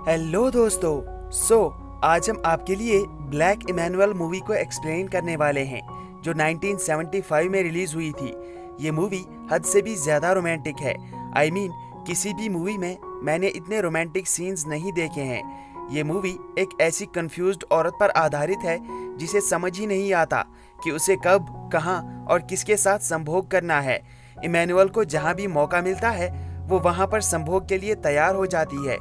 Hello दोस्तों। आज हम आपके लिए ब्लैक इमैनुअल मूवी को एक्सप्लेन करने वाले हैं जो 1975 में रिलीज हुई थी। ये मूवी हद से भी ज्यादा रोमांटिक है। किसी भी मूवी में मैंने इतने रोमांटिक सीन्स नहीं देखे हैं। ये मूवी एक ऐसी कंफ्यूज्ड औरत पर आधारित है जिसे समझ ही नहीं आता कि उसे कब, कहां और किसके साथ संभोग करना है। इमैनुअल को जहां भी मौका मिलता है वो वहां पर संभोग के लिए तैयार हो जाती है।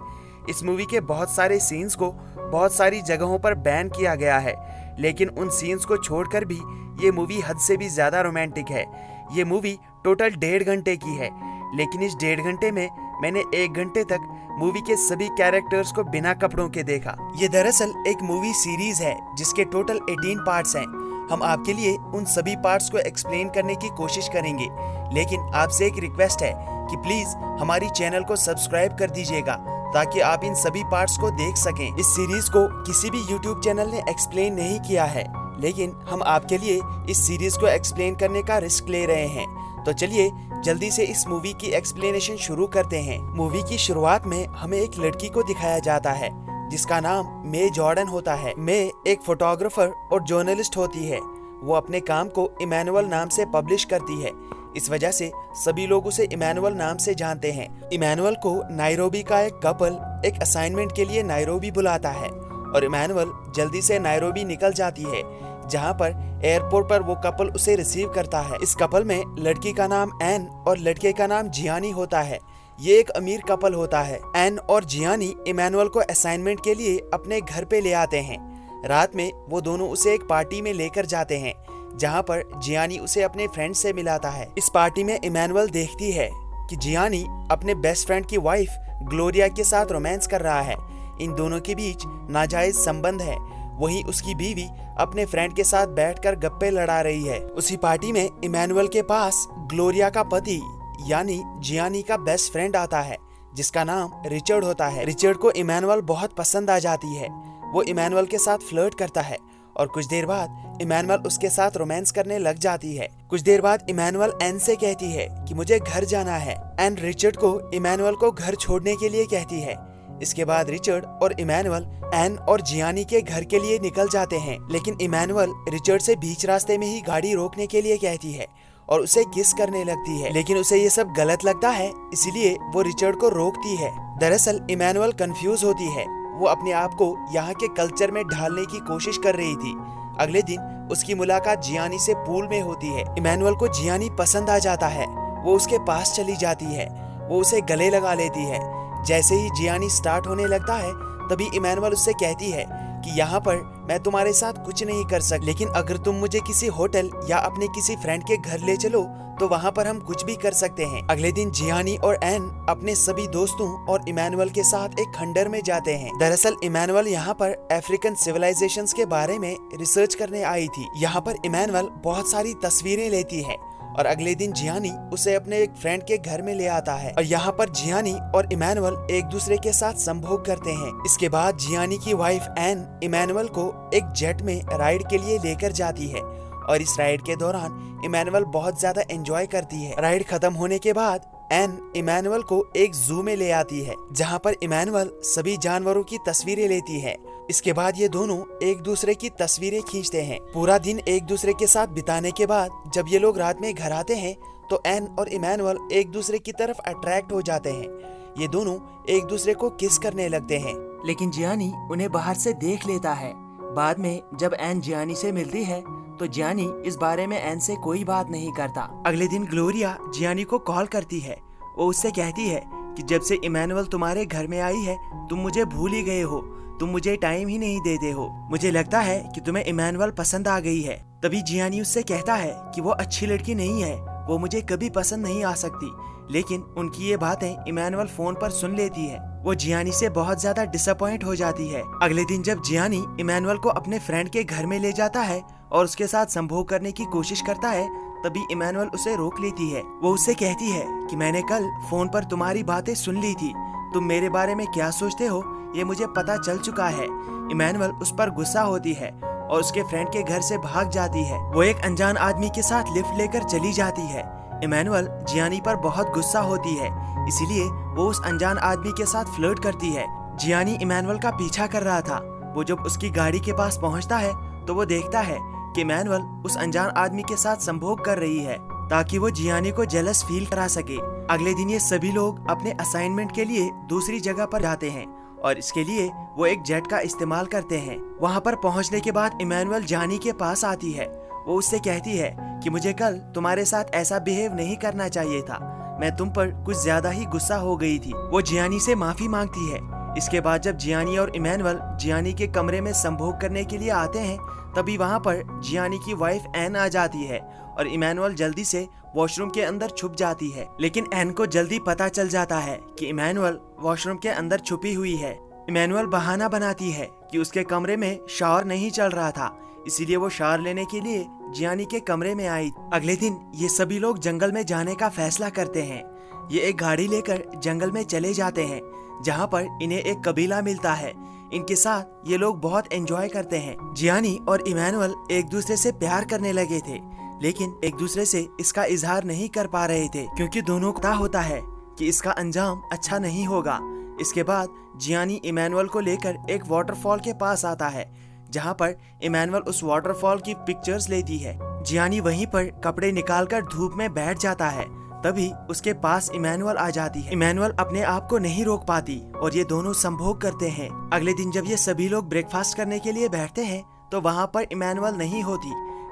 इस मूवी के बहुत सारे सीन्स को बहुत सारी जगहों पर बैन किया गया है, लेकिन उन सीन्स को छोड़कर भी ये मूवी हद से भी ज्यादा रोमांटिक है। ये मूवी टोटल 1.5 घंटे की है, लेकिन इस 1.5 घंटे में मैंने 1 घंटे तक मूवी के सभी कैरेक्टर्स को बिना कपड़ों के देखा। ये दरअसल एक मूवी सीरीज है जिसके टोटल 18 पार्ट्स हैं। हम आपके लिए उन सभी पार्ट्स को एक्सप्लेन करने की कोशिश करेंगे, लेकिन आपसे एक रिक्वेस्ट है कि प्लीज हमारी चैनल को सब्सक्राइब कर दीजिएगा ताकि आप इन सभी पार्ट्स को देख सकें। इस सीरीज को किसी भी यूट्यूब चैनल ने एक्सप्लेन नहीं किया है, लेकिन हम आपके लिए इस सीरीज को एक्सप्लेन करने का रिस्क ले रहे हैं। तो चलिए जल्दी से इस मूवी की एक्सप्लेनेशन शुरू करते हैं। मूवी की शुरुआत में हमें एक लड़की को दिखाया जाता है जिसका नाम मे जॉर्डन होता है। मे एक फोटोग्राफर और जर्नलिस्ट होती है। वो अपने काम को इमैनुअल नाम से पब्लिश करती है। इस वजह से सभी लोग उसे इमैनुअल नाम से जानते हैं। इमैनुअल को नायरोबी का एक कपल एक असाइनमेंट के लिए नायरोबी बुलाता है और इमैनुअल जल्दी से नायरोबी निकल जाती है, जहां पर एयरपोर्ट पर वो कपल उसे रिसीव करता है। इस कपल में लड़की का नाम एन और लड़के का नाम जियानी होता है। ये एक अमीर कपल होता है। एन और जियानी इमैनुअल को असाइनमेंट के लिए अपने घर पे ले आते हैं। रात में वो दोनों उसे एक पार्टी में लेकर जाते हैं जहां पर जियानी उसे अपने फ्रेंड से मिलाता है। इस पार्टी में इमैनुअल देखती है कि जियानी अपने बेस्ट फ्रेंड की वाइफ ग्लोरिया के साथ रोमांस कर रहा है। इन दोनों के बीच नाजायज संबंध है। वहीं उसकी बीवी अपने फ्रेंड के साथ बैठकर गप्पे लड़ा रही है। उसी पार्टी में इमैनुअल के पास ग्लोरिया का पति यानी जियानी का बेस्ट फ्रेंड आता है जिसका नाम रिचर्ड होता है। रिचर्ड को इमैनुअल बहुत पसंद आ जाती है। वो इमैनुअल के साथ फ्लर्ट करता है और कुछ देर बाद इमैनुअल उसके साथ रोमांस करने लग जाती है। कुछ देर बाद इमैनुअल एन से कहती है कि मुझे घर जाना है। एन रिचर्ड को इमैनुअल को घर छोड़ने के लिए कहती है। इसके बाद रिचर्ड और इमैनुअल एन और जियानी के घर के लिए निकल जाते हैं, लेकिन इमैनुअल रिचर्ड से बीच रास्ते में ही गाड़ी रोकने के लिए कहती है और उसे किस करने लगती है, लेकिन उसे ये सब गलत लगता है, इसलिए वो रिचर्ड को रोकती है। दरअसल इमैनुअल कंफ्यूज होती है। वो अपने आप को यहाँ के कल्चर में ढालने की कोशिश कर रही थी। अगले दिन उसकी मुलाकात जियानी से पूल में होती है। इमैनुअल को जियानी पसंद आ जाता है। वो उसके पास चली जाती है। वो उसे गले लगा लेती है। जैसे ही जियानी स्टार्ट होने लगता है तभी इमैनुअल उससे कहती है कि यहाँ पर मैं तुम्हारे साथ कुछ नहीं कर सकती, लेकिन अगर तुम मुझे किसी होटल या अपने किसी फ्रेंड के घर ले चलो तो वहाँ पर हम कुछ भी कर सकते हैं। अगले दिन जियानी और एन अपने सभी दोस्तों और इमैनुअल के साथ एक खंडर में जाते हैं। दरअसल इमैनुअल यहाँ पर अफ्रीकन सिविलाइजेशंस के बारे में रिसर्च करने आई थी। यहाँ पर इमैनुअल बहुत सारी तस्वीरें लेती है और अगले दिन जियानी उसे अपने एक फ्रेंड के घर में ले आता है और यहाँ पर जियानी और इमैनुअल एक दूसरे के साथ संभोग करते हैं। इसके बाद जियानी की वाइफ एन इमैनुअल को एक जेट में राइड के लिए लेकर जाती है और इस राइड के दौरान इमैनुअल बहुत ज्यादा एंजॉय करती है। राइड खत्म होने के बाद एन इमैनुअल को एक जू में ले आती है जहाँ पर इमैनुअल सभी जानवरों की तस्वीरें लेती है। इसके बाद ये दोनों एक दूसरे की तस्वीरें खींचते हैं। पूरा दिन एक दूसरे के साथ बिताने के बाद जब ये लोग रात में घर आते हैं तो एन और इमैनुअल एक दूसरे की तरफ अट्रैक्ट हो जाते हैं। ये दोनों एक दूसरे को किस करने लगते हैं, लेकिन जियानी उन्हें बाहर से देख लेता है। बाद में जब एन जियानी से मिलती है तो जियानी इस बारे में एन से कोई बात नहीं करता। अगले दिन ग्लोरिया जियानी को कॉल करती है। वो उससे कहती है कि जब से इमैनुअल तुम्हारे घर में आई है तुम मुझे भूल ही गए हो, तुम मुझे टाइम ही नहीं देते हो। मुझे लगता है कि तुम्हें इमैनुअल पसंद आ गई है। तभी जियानी उससे कहता है कि वो अच्छी लड़की नहीं है, वो मुझे कभी पसंद नहीं आ सकती, लेकिन उनकी ये बातें इमैनुअल फोन पर सुन लेती है। वो जियानी से बहुत ज्यादा डिसअपॉइंट हो जाती है। अगले दिन जब जियानी इमैनुअल को अपने फ्रेंड के घर में ले जाता है और उसके साथ संभोग करने की कोशिश करता है तभी इमैनुअल उसे रोक लेती है। वो उससे कहती है कि मैंने कल फोन पर तुम्हारी बातें सुन ली थी, तुम मेरे बारे में क्या सोचते हो ये मुझे पता चल चुका है। इमैनुअल उस पर गुस्सा होती है और उसके फ्रेंड के घर से भाग जाती है। वो एक अनजान आदमी के साथ लिफ्ट लेकर चली जाती है। इमैनुअल जियानी पर बहुत गुस्सा होती है, इसीलिए वो उस अनजान आदमी के साथ फ्लर्ट करती है। जियानी इमैनुअल का पीछा कर रहा था। वो जब उसकी गाड़ी के पास पहुंचता है तो वो देखता है कि इमैनुअल उस अनजान आदमी के साथ संभोग कर रही है ताकि वो जियानी को जेलस फील करा सके। अगले दिन ये सभी लोग अपने असाइनमेंट के लिए दूसरी जगह पर जाते हैं और इसके लिए वो एक जेट का इस्तेमाल करते हैं। वहाँ पर पहुँचने के बाद इमैनुअल जियानी के पास आती है। वो उससे कहती है कि मुझे कल तुम्हारे साथ ऐसा बिहेव नहीं करना चाहिए था, मैं तुम पर कुछ ज्यादा ही गुस्सा हो गई थी। वो जियानी से माफी मांगती है। इसके बाद जब जियानी और इमैनुअल जियानी के कमरे में संभोग करने के लिए आते हैं तभी वहाँ पर जियानी की वाइफ एन आ जाती है और इमैनुअल जल्दी से वॉशरूम के अंदर छुप जाती है। लेकिन एन को जल्दी पता चल जाता है कि इमैनुअल वॉशरूम के अंदर छुपी हुई है। इमैनुअल बहाना बनाती है कि उसके कमरे में शावर नहीं चल रहा था, इसीलिए वो शावर लेने के लिए जियानी के कमरे में आई। अगले दिन ये सभी लोग जंगल में जाने का फैसला करते हैं। ये एक गाड़ी लेकर जंगल में चले जाते हैं जहाँ पर इन्हें एक कबीला मिलता है। इनके साथ ये लोग बहुत एंजॉय करते हैं। जियानी और इमैनुअल एक दूसरे से प्यार करने लगे थे लेकिन एक दूसरे से इसका इजहार नहीं कर पा रहे थे क्योंकि दोनों को पता होता है कि इसका अंजाम अच्छा नहीं होगा। इसके बाद जियानी इमैनुअल को लेकर एक वाटरफॉल के पास आता है जहाँ पर इमैनुअल उस वाटरफॉल की पिक्चर्स लेती है। जियानी वहीं पर कपड़े निकालकर धूप में बैठ जाता है। तभी उसके पास इमैनुअल आ जाती है। इमैनुअल अपने आप को नहीं रोक पाती और ये दोनों संभोग करते हैं। अगले दिन जब ये सभी लोग ब्रेकफास्ट करने के लिए बैठते हैं तो वहाँ पर इमैनुअल नहीं होती।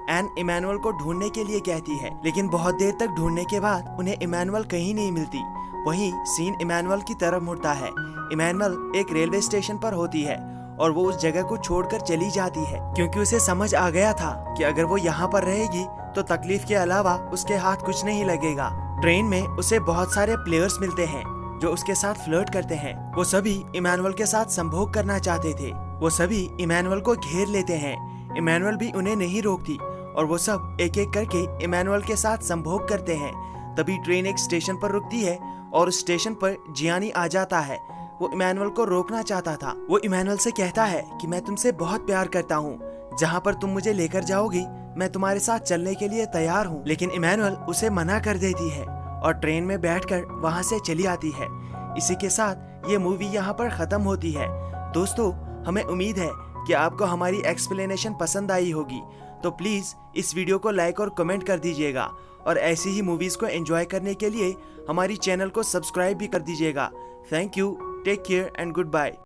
एन इमैनुअल को ढूंढने के लिए कहती है लेकिन बहुत देर तक ढूंढने के बाद उन्हें इमैनुअल कहीं नहीं मिलती। वहीं सीन इमैनुअल की तरफ मुड़ता है। इमैनुअल एक रेलवे स्टेशन पर होती है और वो उस जगह को छोड़कर चली जाती है क्योंकि उसे समझ आ गया था कि अगर वो यहाँ पर रहेगी तो तकलीफ के अलावा उसके हाथ कुछ नहीं लगेगा। ट्रेन में उसे बहुत सारे प्लेयर्स मिलते हैं जो उसके साथ फ्लर्ट करते हैं। वो सभी इमैनुअल के साथ संभोग करना चाहते थे। वो सभी इमैनुअल को घेर लेते हैं। इमैनुअल भी उन्हें नहीं रोकती और वो सब एक एक करके इमैनुअल के साथ संभोग करते हैं। तभी ट्रेन एक स्टेशन पर रुकती है और उस स्टेशन पर जियानी आ जाता है। वो इमैनुअल को रोकना चाहता था। वो इमैनुअल से कहता है कि मैं तुमसे बहुत प्यार करता हूँ, जहाँ पर तुम मुझे लेकर जाओगी मैं तुम्हारे साथ चलने के लिए तैयार हूँ। लेकिन इमैनुअल उसे मना कर देती है और ट्रेन में बैठकर वहाँ से चली आती है। इसी के साथ ये मूवी यहाँ पर खत्म होती है। दोस्तों, हमें उम्मीद है कि आपको हमारी एक्सप्लेनेशन पसंद आई होगी, तो प्लीज इस वीडियो को लाइक और कमेंट कर दीजिएगा और ऐसी ही मूवीज को एंजॉय करने के लिए हमारी चैनल को सब्सक्राइब भी कर दीजिएगा। Thank you, take care and good bye.